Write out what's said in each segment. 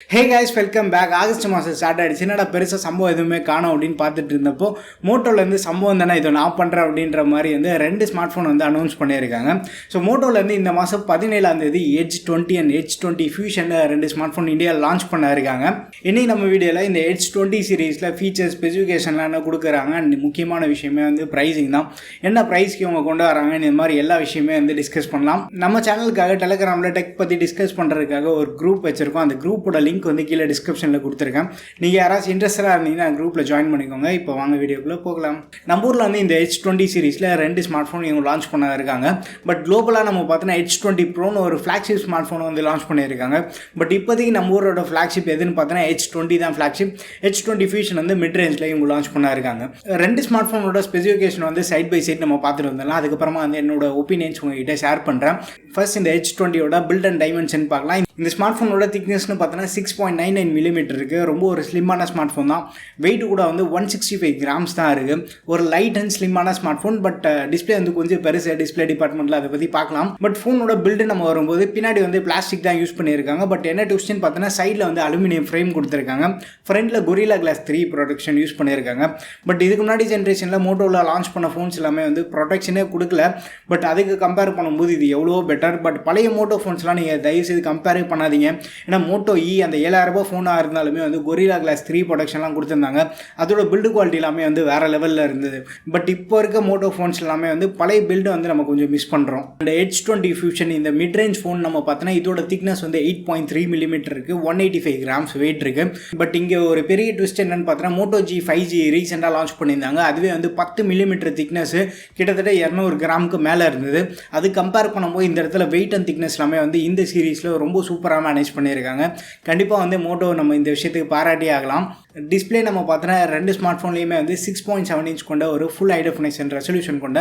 ஹே guys, welcome back. August மாதம் start ஆகிடுச்சு. என்னடா பெருசாக சம்பவம் எதுவுமே காணும் அப்படின்னு பார்த்துட்டு இருந்தப்போ மோட்டோலேருந்து சம்பவம் தானே இதை நான் பண்ணுறேன் அப்படின்ற மாதிரி ரெண்டு ஸ்மார்ட் ஃபோன் அனௌன்ஸ் பண்ணியிருக்காங்க. ஸோ மோட்டோலேருந்து இந்த மாதம் 17 Edge 20 அண்ட் Edge 20 Fusion ரெண்டு ஸ்மார்ட் ஃபோன் இந்தியாவில் லான்ச் பண்ணியிருக்காங்க. இன்னைக்கு நம்ம வீடியோவில் இந்த Edge 20 சீரீஸில் ஃபீச்சர்ஸ் ஸ்பெசிஃபிகேஷன்லாம் என்ன கொடுக்குறாங்க அண்ட் முக்கியமான விஷயமே ப்ரைஸிங் தான். என்ன ப்ரைஸ்க்கு அவங்க கொண்டு வராங்க இந்த மாதிரி எல்லா விஷயமே டிஸ்கஸ் பண்ணலாம். நம்ம சேனலுக்காக டெலிகிராமில் டெக் பற்றி டிஸ்கஸ் பண்ணுறதுக்காக ஒரு குரூப் வச்சுருக்கோம். அந்த குரூப்போட லிங்க் கீழே டிஸ்கிரிப்ஷனில் கொடுத்துருக்கேன். நீங்கள் யாராச்சும் இன்ட்ரெஸ்டாக இருந்தீங்கன்னா குரூப்பில் ஜாயின் பண்ணிக்கோங்க. இப்போ வாங்க வீடியோக்குள்ளே போகலாம். நம்ம ஊரில் இந்த Edge 20 சீரீஸில் ரெண்டு ஸ்மார்ட் ஃபோன் இவங்க லான்ச் பண்ண இருக்காங்க. பட் குளோபலாக நம்ம பார்த்தோன்னா Edge 20 ப்ரோன்னு ஒரு ஃப்ளாக்ஷிப் ஸ்மார்ட் ஃபோன் லான்ச் பண்ணியிருக்காங்க. பட் இப்போதைக்கு நம்ம ஊரோட ஃப்ளாக்ஷிப் எதுன்னு பார்த்தோன்னா Edge 20 தான் ஃப்ளாக்ஷிப். Edge 20 Fusion மிட் ரேஞ்சில் இவங்க லான்ச் பண்ண இருக்காங்க. ரெண்டு ஸ்மார்ட் ஃபோனோட ஸ்பெசிஃபிகேஷன் சைட் பை சைட் நம்ம பார்த்துட்டு வந்தோம்னா அதுக்கப்புறமா என்னோட ஒப்பீனியன்ஸ் உங்ககிட்ட ஷேர் பண்ணுறேன். ஃபர்ஸ்ட் இந்த Edge 20 பில்ட் அண்ட் டைமென்ஷன் பார்க்கலாம். இந்த ஸ்மார்ட் ஃபோனோட திக்னஸ்னு பார்த்தோன்னா 6.99 மில்லிமீட்டர் இருக்குது. ரொம்ப ஒரு ஸ்லிம்மான ஸ்மார்ட் ஃபோன் தான். வெயிட் கூட 165 கிராம்ஸ் தான் இருக்குது. ஒரு லைட் அண்ட் ஸ்லிம்மான ஸ்மார்ட் ஃபோன். பட் டிஸ்பிளே கொஞ்சம் பெருசு. டிஸ்பிளே டிபார்ட்மெண்ட்டில் அதை பற்றி பார்க்கலாம். பட் ஃபோனோட பில்டு நம்ம வரும்போது பின்னாடி பிளாஸ்டிக் தான் யூஸ் பண்ணியிருக்காங்க. பட் என்ன ட்விஸ்ட்னு பார்த்தோன்னா சைடில் அலுமினியம் ஃப்ரேம் கொடுத்துருக்காங்க. ஃப்ரண்ட்டில் Gorilla Glass 3 ப்ரொடெக்ஷன் யூஸ் பண்ணியிருக்காங்க. பட் இதுக்கு முன்னாடி ஜென்ரேஷனில் மோட்டோவில் லான்ச் பண்ண ஃபோன்ஸ் எல்லாமே ப்ரொடெக்ஷனே கொடுக்கல. பட் அதுக்கு கம்பேர் பண்ணும்போது இது எவ்வளோ பெட்டர். பட் பழைய மோட்டோ ஃபோன்ஸ்லாம் நீங்கள் தயவுசெய்து கம்பேரே பண்ணாதீங்க. ஏன்னா மோட்டோ அந்த 7000 ரூபாய் ஃபோனாக இருந்தாலுமே Gorilla Glass 3 ப்ரொடக்ஷன்லாம் கொடுத்துருந்தாங்க. அதோட பில்டு குவாலிட்டி எல்லாமே வேறு லெவலில் இருந்தது. பட் இப்போ இருக்க மோட்டோ ஃபோன்ஸ் எல்லாமே பழைய பில்டு நம்ம கொஞ்சம் மிஸ் பண்ணுறோம். இந்த Edge 20 Fusion இந்த மிட் ரேஞ்ச் ஃபோன் நம்ம பார்த்தோன்னா இதோட திக்னஸ் 8.3 மில்லிமீட்டர் இருக்குது. 185 கிராம்ஸ் வெயிட் இருக்குது. பட் இங்கே ஒரு பெரிய ட்விஸ்ட் என்னன்னு பார்த்தோன்னா Moto G5G ரீசெண்டாக லான்ச் பண்ணியிருந்தாங்க. அதுவே 10 மில்லிமீட்டர் திக்னஸ் கிட்டத்தட்ட 200 கிராமுக்கு மேலே இருந்தது. அது கம்பேர் பண்ணும்போது இந்த இடத்துல வெயிட் அண்ட் திக்னஸ் எல்லாமே இந்த சீரீஸில் ரொம்ப சூப்பராக மேனேஜ் பண்ணியிருக்காங்க. கண்டிப்பாக மோட்டோ நம்ம இந்த விஷயத்துக்கு பாராட்டி ஆகலாம். டிஸ்பிளே நம்ம பார்த்தோன்னா ரெண்டு ஸ்மார்ட் ஃபோன்லேயுமே 6.7 இன்ச் கொண்ட ஒரு ஃபுல் ஹை டெஃபினிஷன் ரெசல்யூஷன் கொண்ட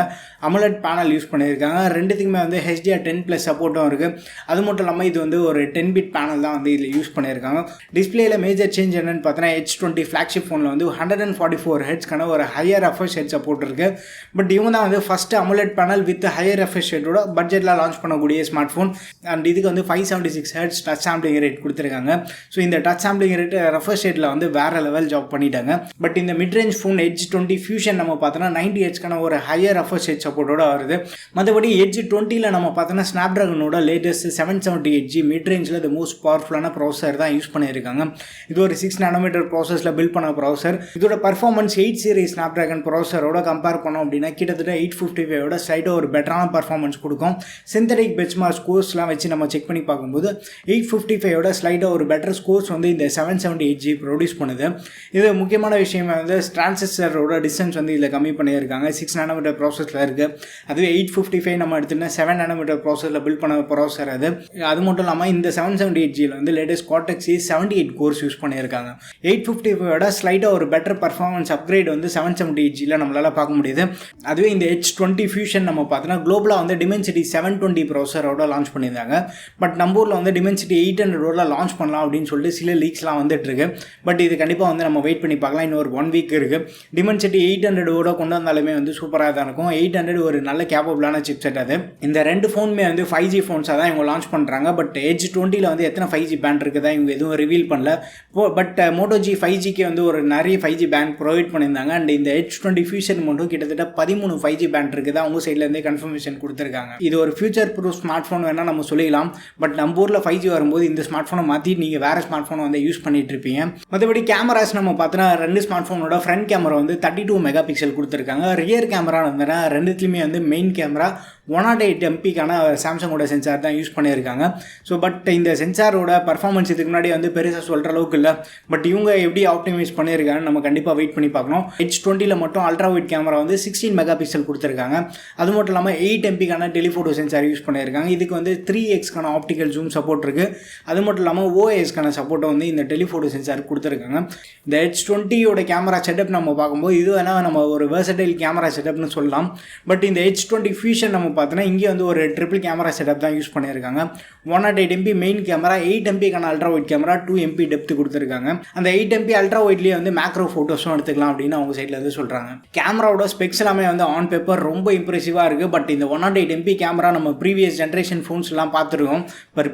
AMOLED பேனல் யூஸ் பண்ணியிருக்காங்க. ரெண்டுத்துக்குமே HDR10+ சப்போர்ட்டும் இருக்குது. அது மட்டும் இல்லாமல் இது ஒரு 10 பிட் பேனல் தான் இதில் யூஸ் பண்ணியிருக்காங்க. டிஸ்பிளேயில் மேஜர் சேஞ்ச் என்னன்னு பார்த்தோன்னா Edge 20 ஃப்ளாக்ஷிப் ஃபோனில் 144 ஹெட்ஸ்க்கான ஒரு ஹையர் ரெஃப்ரெஷ் ரேட் சப்போர்ட் இருக்குது. பட் இவங்க தான் first AMOLED panel with higher refresh ரேட்டோட பட்ஜெட்டில் லான்ச் பண்ணக்கூடிய ஸ்மார்ட் ஃபோன். அண்ட் இதுக்கு 576 ஹெர்ட்ஸ் டச் சாம்பிளிங் ரேட் கொடுத்துருக்காங்க. ஸோ இந்த டச் சாம்பிளிங் ரேட் ரெஃப்ரெஷ் ரேட்டில் வேறு லெவல் ஜாப் பண்ணிட்டாங்க. பட் இந்த mid range phone Edge 20 Fusion நம்ம பார்த்தோன்னா 90 ஹெட்ஸ்க்கான ஒரு ஹையர் ரெஃப்ரெஷ் ரேட் சப்போர்ட்டோட வருது. மற்றபடி Edge 20 நம்ம பார்த்தோன்னா ஸ்னாப்ட்ராகனோட லேட்டஸ்ட் 778G மிட் ரேஞ்சில் த மோஸ்ட் பவர்ஃபுல்லான ப்ராசஸர் தான் யூஸ் பண்ணியிருக்காங்க. இது ஒரு 6 நானோமீட்டர் ப்ராசஸில் பில்ட் பண்ண ப்ராசஸர். இதோட பர்ஃபார்மன்ஸ் 8 சீரிஸ் ஸ்னாப்ட்ராகன் ப்ராசஸரோட கம்பேர் பண்ணோம் அப்படின்னா கிட்டத்தட்ட 855 ஸ்லைட்டாக ஒரு பெட்டரான பர்ஃபார்மன்ஸ் கொடுக்கும். சிந்தடிக் பெஞ்ச்மார்க் ஸ்கோர்ஸ்லாம் வச்சு நம்ம செக் பண்ணி பார்க்கும்போது 855 ஸ்லைட்டாக ஒரு பெட்டர் ஸ்கோர்ஸ் இந்த 778G ப்ரொடியூஸ் பண்ணுது. இது முக்கியமான விஷயம் டிரான்சிஸ்டரோட டிஸ்டன்ஸ் இதில் கம்மி பண்ணியிருக்காங்க. 6 நானோமீட்டர் ப்ராசஸில் இருக்குது. அதுவே 855 நம்ம எடுத்துகிட்டா 7 நானோமீட்டர் ப்ராசஸில் பில்ட் பண்ண ப்ராசஸர் அது. அது மட்டும் இல்லாமல் இந்த 778Gயில் latest Cortex A78 cores use பண்ணியிருக்காங்க. 855 ஸ்லைட்டாக ஒரு பெட்டர் பர்ஃபார்மன்ஸ் அப்கிரேட் 778Gயில் நம்மளால் பார்க்க முடியுது. அதுவே இந்த Edge 20 Fusion நம்ம பார்த்தோன்னா குளோபலாக Dimensity 720 ப்ராசஸரோட லான்ச் பண்ணியிருந்தாங்க. பட் நம்ம ஊரில் Dimensity 800 லான்ச் பண்ணலாம் அப்படின்னு சொல்லிட்டு சில லீக்ஸ்லாம் வந்துட்டு இருக்கு. பட் இது கண்டிப்பாக நம்ம வெயிட் பண்ணி பார்க்கலாம். இன்னும் ஒரு 1 வீக் இருக்குது. Dimensity 800 கொண்டு வந்தாலுமே சூப்பராக தான் இருக்கும். 800 ஒரு நல்ல கேப்பபிளான சிப்செட் அது. இந்த ரெண்டு ஃபோனுமே 5G ஃபோன்ஸாக தான் இவங்க லான்ச் பண்ணுறாங்க. பட் Edge 20 எத்தனை 5G பேண்ட் இருக்குதா இவங்க எதுவும் ரிவீல் பண்ணல. பட் Moto G5Gக்கு ஒரு நிறைய 5G பேண்ட் ப்ரொவைட் பண்ணியிருந்தாங்க. அண்ட் இந்த Edge 20 Fusion மட்டும் கிட்டத்தட்ட 13 5G பேண்ட் இருக்குதா அவங்க சைட்லேருந்தே கன்ஃபர்மேஷன் கொடுத்துருக்காங்க. இது ஒரு ஃபியூச்சர் ப்ரூஃப் ஸ்மார்ட் ஃபோன் வேணால் நம்ம சொல்லிக்கலாம். பட் நம்ம ஊரில் 5G வரும்போது இந்த ஸ்மார்ட் ஃபோனை மாற்றி நீங்கள் வேறு ஸ்மார்ட் ஃபோனை யூஸ் பண்ணிட்டு இருப்பீங்க. மற்றபடி கேமராஸ் நம்ம பார்த்தோன்னா ரெண்டு ஸ்மார்ட் ஃபோனோட ஃப்ரண்ட் கேமரா 32 மெகா பிக்சல் கொடுத்துருக்காங்க. ரியர் கேமரா ரெண்டுத்துலையுமே மெயின் கேமரா 108 MP சாம்சங்கோட சென்சார் தான் யூஸ் பண்ணியிருக்காங்க. ஸோ பட் இந்த சென்சாரோட பர்ஃபார்மன்ஸ் இதுக்கு முன்னாடி பெருசாக சொல்கிற அளவுக்கு இல்லை. பட் இவங்க எப்படி ஆப்டிமைஸ் பண்ணியிருக்காங்கன்னு நம்ம கண்டிப்பாக வெயிட் பண்ணி பார்க்கணும். Edge 20 மட்டும் ultra wide camera 16 mega pixel கொடுத்துருக்காங்க. அது மட்டும் இல்லாமல் 8 MP டெலிஃபோட்டோ சென்சார் யூஸ் பண்ணியிருக்காங்க. இதுக்கு 3x ஆப்டிக்கல் ஜூம் சப்போர்ட் இருக்குது. அது மட்டும் இல்லாமல் OIS சப்போர்ட்டை இந்த டெலிஃபோட்டோ சென்சார் கொடுத்துருக்காங்க. இந்த Edge 20 கேமரா செட்டப் நம்ம பார்க்கும்போது இது வேணால் நம்ம ஒரு வெர்சடைல் கேமரா செட்டப்னு சொல்லலாம். பட் இந்த Edge 20 Fusion நம்ம பார்த்தோன்னா இங்கே ஒரு ட்ரிபிள் கேமரா செட்டப் தான் யூஸ் பண்ணியிருக்காங்க. 108 MP main camera, 8 MP ultra wide camera, 2 MP depth கொடுத்துருக்காங்க. அந்த 8 MP அல்ட்ரா வைட்லேயே மேக்ரோ ஃபோட்டோஸும் எடுத்துக்கலாம் அப்படின்னு அவங்க சைடில் சொல்கிறாங்க. கேமராவோட ஸ்பெக்ஸ் எல்லாமே ஆன் பேப்பர் ரொம்ப இம்ப்ரெசிவாக இருக்குது. பட் இந்த 108 MP கேமரா நம்ம ப்ரீவியஸ் ஜென்ரேஷன் ஃபோன்ஸ்லாம் பார்த்துருக்கோம்.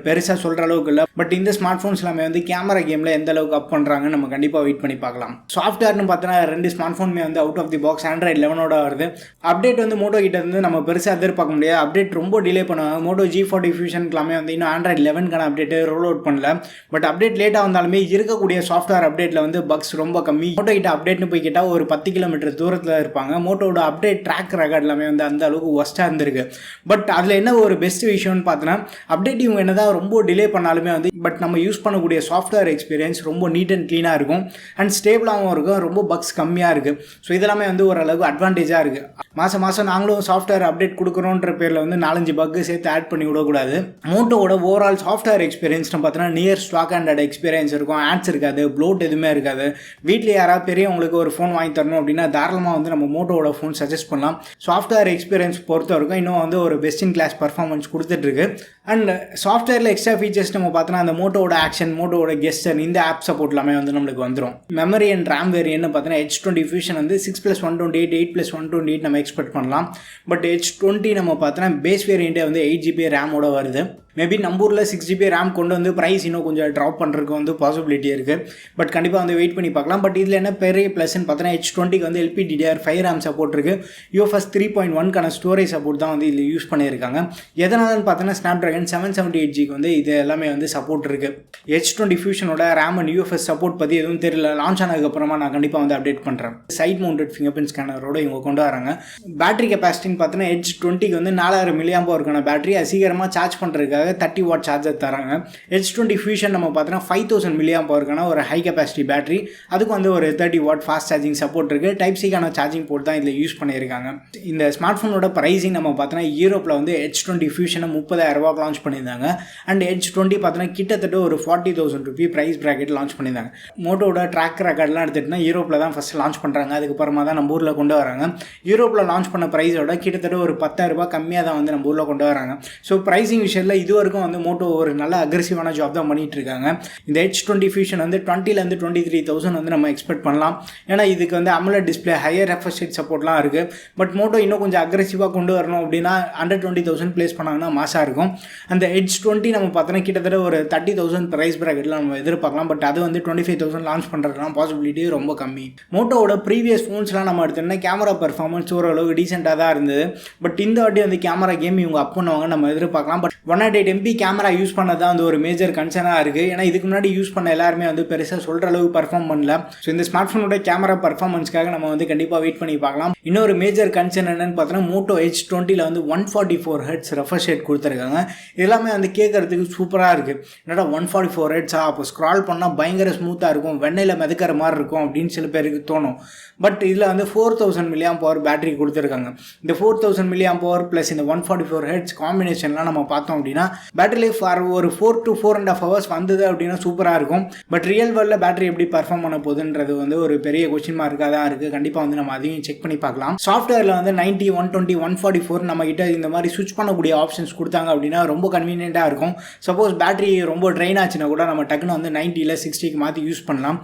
பெருசாக பெருசாக சொல்கிற அளவுக்கு இல்லை. பட் இந்த ஸ்மார்ட் ஃபோன்ஸ் எல்லாமே வந்து கேமரா கேமில் எந்த அளவுக்கு அப் பண்ணுறாங்கன்னு நம்ம கண்டிப்பாக வெயிட் பண்ணி பார்க்கலாம். சாஃப்ட்வேர்னு பார்த்தோன்னா 2 ஸ்மார்ட் ஃபோனுமே வந்து out of the box Android 11 வருது. அப்டேட் வந்து மோட்டோ கிட்ட இருந்து நம்ம பெருசாக எதிர்பார்க்க முடியாது. அப்டேட் ரொம்ப டிலே பண்ணுவாங்க. மோட்டோ G40 ஃபியூஷனுக்குலாமே வந்து இன்னும் Android 11க்கான அப்டேட்டு ரோல் அவுட் பண்ணல. பட் அப்டேட் லேட்டாக வந்தாலுமே இருக்கக்கூடிய சாஃப்ட்வேர் அப்டேட்டில் வந்து பக்ஸ் ரொம்ப கம்மி. மோட்டோ கிட்ட அப்டேட்னு போய் கேட்டால் ஒரு 10 கிலோமீட்டர் தூரத்தில் இருப்பாங்க. மோட்டோட அப்டேட் ட்ராக் ரெக்கார்ட் எல்லாமே வந்து அந்த அளவுக்கு ஒஸ்ட்டாக இருந்திருக்கு. பட் அதில் என்ன ஒரு பெஸ்ட் விஷயம்னு பார்த்தோன்னா அப்டேட் இவங்க என்னதான் ரொம்ப டிலே பண்ணாலுமே வந்து பட் நம்ம யூஸ் பண்ணக்கூடிய சாஃப்ட்வேர் எக்ஸ்பீரியன்ஸ் ரொம்ப நீட் அண்ட் க்ளீனாக இருக்கும் அண்ட் ஸ்டேபிளாகவும் இருக்கும். ரொம்ப பக்ஸ் கம்மியாக இருக்குது. ஸோ இதெல்லாமே வந்து ஓரளவுக்கு அட்வான்டேஜாக இருக்குது. மாதம் நாங்களும் சாஃப்ட்வேர் அப்டேட் கொடுக்குறோன்ற பேரில் வந்து 4-5 பக்கு சேர்த்து ஆட் பண்ணி விடக்கூடாது. மோட்டோவோட ஓவரால் சாஃப்ட்வேர் எக்ஸ்பீரியன்ஸ்னு பார்த்தோன்னா நியர் ஸ்டாக் அண்ட் எக்ஸ்பீரியன்ஸ் இருக்கும். ஆட்ஸ் இருக்காது, ப்ளோட் எதுவுமே இருக்காது. வீட்டில் யாராவது பெரியவங்களுக்கு ஒரு ஃபோன் வாங்கி தரணும் அப்படின்னா தாராளமாக வந்து நம்ம மோட்டோவோட ஃபோன் சஜஸ்ட் பண்ணலாம். சாஃப்ட்வேர் எக்ஸ்பீரியன்ஸ் பொறுத்த வரைக்கும் இன்னும் வந்து ஒரு பெஸ்ட் இன் கிளாஸ் பர்ஃபார்மன்ஸ் கொடுத்துட்ருக்கு. அண்ட் சாஃப்ட்வேரில் எக்ஸ்ட்ரா ஃபீச்சர்ஸ் நம்ம பார்த்தோன்னா அந்த மோட்டோவோட ஆக்ஷன், மோட்டோவோட கெஸ்டர், இந்த ஆப் சப்போர்ட் எல்லாமே வந்து நம்மளுக்கு வந்துடும். மெமரி அண்ட் ரேம் வேரியன்ட்னு பார்த்தோன்னா H20 ஃபியூஷன் வந்து 6+128, 8+128 நம்ம எக்ஸ்பெக்ட் பண்ணலாம். பட் H20 நம்ம பார்த்தோன்னா பேஸ் வேரியண்ட்டே வந்து 8GB ரேமோட வருது. மேபி நம்பூரில் 6GB ரேம் கொண்டு வந்து ப்ரைஸ் இன்னும் கொஞ்சம் ட்ராப் பண்ணுறதுக்கு வந்து பாசிபிலிட்டி இருக்குது. பட் கண்டிப்பாக வந்து வெயிட் பண்ணி பார்க்கலாம். பட் இதில் என்ன பெரிய ப்ளஸ்ன்னு பார்த்தோன்னா H20க்கு வந்து LPDDR5 ரேம் சப்போர்ட் இருக்குது. UFS 3.1க்கான ஸ்டோரேஜ் சப்போர்ட் தான் வந்து இதில் யூஸ் பண்ணியிருக்காங்க. எதனாலன்னு பார்த்தோன்னா Snapdragon 778Gக்கு வந்து இது எல்லாமே வந்து சப்போர்ட் இருக்குது. H20 ஃபியூஷனோட ரேம் அண்ட் UFS சப்போர்ட் பற்றி எதுவும் தெரியல. லான்ச் ஆனதுக்கப்புறமா நான் கண்டிப்பாக வந்து அப்டேட் பண்ணுறேன். சைட் மவுண்டட் ஃபிங்கர் பிரிண்ட் ஸ்கேனரோட இவங்க கொண்டு வராங்க. பேட்டரி கெப்பாசிட்டின்னு பார்த்தோன்னா H20க்கு வந்து 4000 mAh பேட்டரி சீக்கிரமாக சார்ஜ் பண்ணுறதுக்காக 30 வாட் சார்ஜர் தராங்க. H20 ஃபியூஷன் நம்ம பார்த்தோன்னா 5000 mAh ஒரு ஹை கெப்பாசிட்டி பேட்டரி. அதுக்கு வந்து ஒரு 30 வாட் ஃபாஸ்ட் சார்ஜிங் சப்போர்ட் இருக்குது. டைப் சிக்கான சார்ஜிங் போர்ட் தான் இதில் யூஸ் பண்ணியிருக்காங்க. இந்த ஸ்மார்ட் ஃபோனோட ப்ரைஸிங் நம்ம பார்த்தோன்னா யூரோப்பில் வந்து H20 ஃபியூஷனை 30,000 லான்ச் பண்ணியிருந்தாங்க. அண்ட் H20 பார்த்தோன்னா கிட்டத்தட்ட ஒரு 40,000 ரூபி ப்ரைஸ் ப்ராக்கெட் லான்ச் பண்ணியிருந்தாங்க. மோட்டோட ட்ராக் ரெக்கார்ட்லாம் எடுத்துகிட்டுனா யூரோப்பில் தான் ஃபஸ்ட் லான்ச் பண்ணுறாங்க. அதுக்கப்புறமா தான் நம்ம ஊரில் கொண்டு வராங்க. யூரோப்பில் லான்ச் பண்ண ப்ரைஸோட கிட்டத்தட்ட ஒரு 10,000 கம்மியாக தான் வந்து நம்ம ஊரில் கொண்டு வராங்க. ஸோ ப்ரைஸிங் விஷயத்தில் இது வரைக்கும் வந்து மோட்டோ ஒரு நல்ல அக்ரெசிவான ஜாப் தான் பண்ணிட்டு இருக்காங்க. இந்த H20 ஃபியூஷன் வந்து 20,000 23,000 வந்து நம்ம எக்ஸ்பெக்ட் பண்ணலாம். ஏன்னா இதுக்கு வந்து AMOLED display, higher refresh rate சப்போர்ட்லாம் இருக்குது. பட் மோட்டோ இன்னும் கொஞ்சம் அக்ரெசிவாக கொண்டு வரணும் அப்படின்னா 120,000 ப்ளேஸ் பண்ணாங்கன்னா மாசாக இருக்கும். அந்த H20 நம்ம பார்த்தோன்னா கிட்டத்தட்ட ஒரு 30,000 ப்ரைஸ் ப்ராக்கெட்டில் நம்ம எதிர்பார்க்கலாம். பட் அது வந்து 25,000 லான்ச் பண்ணுறதுலாம் பாசிபிலிட்டி ரொம்ப கம்மி. மோட்டோவோட ப்ரீவியஸ் ஃபோன்ஸ்லாம் நம்ம எடுத்தோம்னா கேமரா பர்ஃபார்மன்ஸ் ஓரளவு டீசெண்டாக தான் இருந்தது. பட் இந்த வாட்டி வந்து கேமரா கேம் இவங்க அப் பண்ணுவாங்க நம்ம எதிர்பார்க்கலாம். பட் 108 MP கேமரா யூஸ் பண்ணது தான் வந்து ஒரு மேஜர் கன்சர்னாக இருக்குது. ஏன்னா இதுக்கு முன்னாடி யூஸ் பண்ண எல்லாருமே வந்து பெருசாக சொல்கிற அளவுக்கு பர்ஃபார்ம் பண்ணல. ஸோ இந்த ஸ்மார்ட் ஃபோனோட கேமரா பர்ஃபார்மன்ஸ்க்காக நம்ம வந்து கண்டிப்பாக வெயிட் பண்ணி பார்க்கலாம். இன்னொரு மேஜர் கன்சர்ன் என்னன்னு பார்த்தோன்னா மோட்டோ H20ல் வந்து 144 Hz ரெஃப்ரெஷ் ரேட் கொடுத்துருக்காங்க. எல்லாமே வந்து கேட்கறதுக்கு சூப்பராக இருக்குது. என்னடா 144 Hz அப்போ ஸ்க்ரால் பண்ணால் பயங்கர ஸ்மூத்தாக இருக்கும், வெண்ணையில் மிதக்கிற மாதிரி இருக்கும் அப்படின்னு சில பேருக்கு தோணும். பட் இதில் வந்து 4000 mAh பேட்டரி கொடுத்துருக்காங்க. இந்த 4000 mAh ப்ளஸ் இந்த 144 Hz காம்பினேஷன்லாம் நம்ம பார்த்தோம் அப்படின்னா பேட்டரி லைஃப் ஒரு 4 to 4.5 hours வந்தது அப்படின்னா சூப்பராக இருக்கும். பட் ரியல் வேர்ல்டில் பேட்டரி எப்படி பர்ஃபார்ம் பண்ண போகுதுன்றது வந்து ஒரு பெரிய கொஸ்டின் மார்க்காக தான் இருக்குது. கண்டிப்பாக வந்து நம்ம அதையும் செக் பண்ணி பார்க்கலாம். சாஃப்ட்வேரில் வந்து 90, 120, 144 நம்ம கிட்ட இந்த மாதிரி ஸ்விட்ச் பண்ணக்கூடிய ஆப்ஷன்ஸ் கொடுத்தாங்க அப்படின்னா ரொம்ப கன்வீனியண்ட்டாக இருக்கும். சப்போஸ் பேட்டரி ரொம்ப ட்ரெயின் ஆச்சுன்னா கூட நம்ம டக்குன்னு வந்து 90 60க்கு மாற்றி யூஸ் பண்ணலாம்.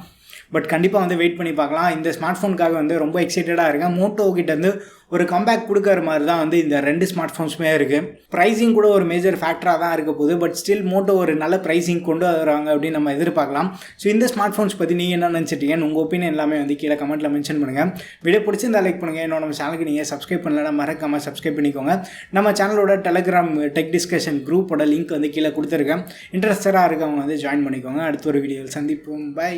பட் கண்டிப்பாக வந்து வெயிட் பண்ணி பார்க்கலாம். இந்த ஸ்மார்ட் ஃபோனுக்காக வந்து ரொம்ப எக்ஸைட்டடாக இருக்கேன். மோட்டோ கிட்டேருந்து ஒரு கம்பேக் கொடுக்குற மாதிரி தான் வந்து இந்த 2 ஸ்மார்ட் ஃபோன்ஸுமே இருக்குது. ப்ரைஸிங் கூட ஒரு மேஜர் ஃபேக்டராக தான் இருக்க போகுது. பட் ஸ்டில் மோட்டோ ஒரு நல்ல ப்ரைஸிங் கொண்டு வராங்க அப்படின்னு நம்ம எதிர்பார்க்கலாம். ஸோ இந்த ஸ்மார்ட் ஃபோன்ஸ் பற்றி நீங்கள் என்ன நினச்சிட்டீங்கன்னு உங்கள் ஒப்பீனியன் எல்லாமே வந்து கீழே கமெண்ட்டில் மென்ஷன் பண்ணுங்கள். வீடியோ பிடிச்சிருந்தா லைக் பண்ணுங்கள். இன்னும் நம்ம சேனலுக்கு நீங்கள் சப்ஸ்கிரைப் பண்ணலன்னா மறக்காமல் சப்ஸ்கிரைப் பண்ணிக்கோங்க. நம்ம சேனலோட டெலிகிராம் டெக் டிஸ்கஷன் குரூப்போட லிங்க் வந்து கீழே கொடுத்துருக்கேன். இன்ட்ரெஸ்டடாக இருக்கவங்க வந்து ஜாயின் பண்ணிக்கோங்க. அடுத்த ஒரு வீடியோவில் சந்திப்போம். பை.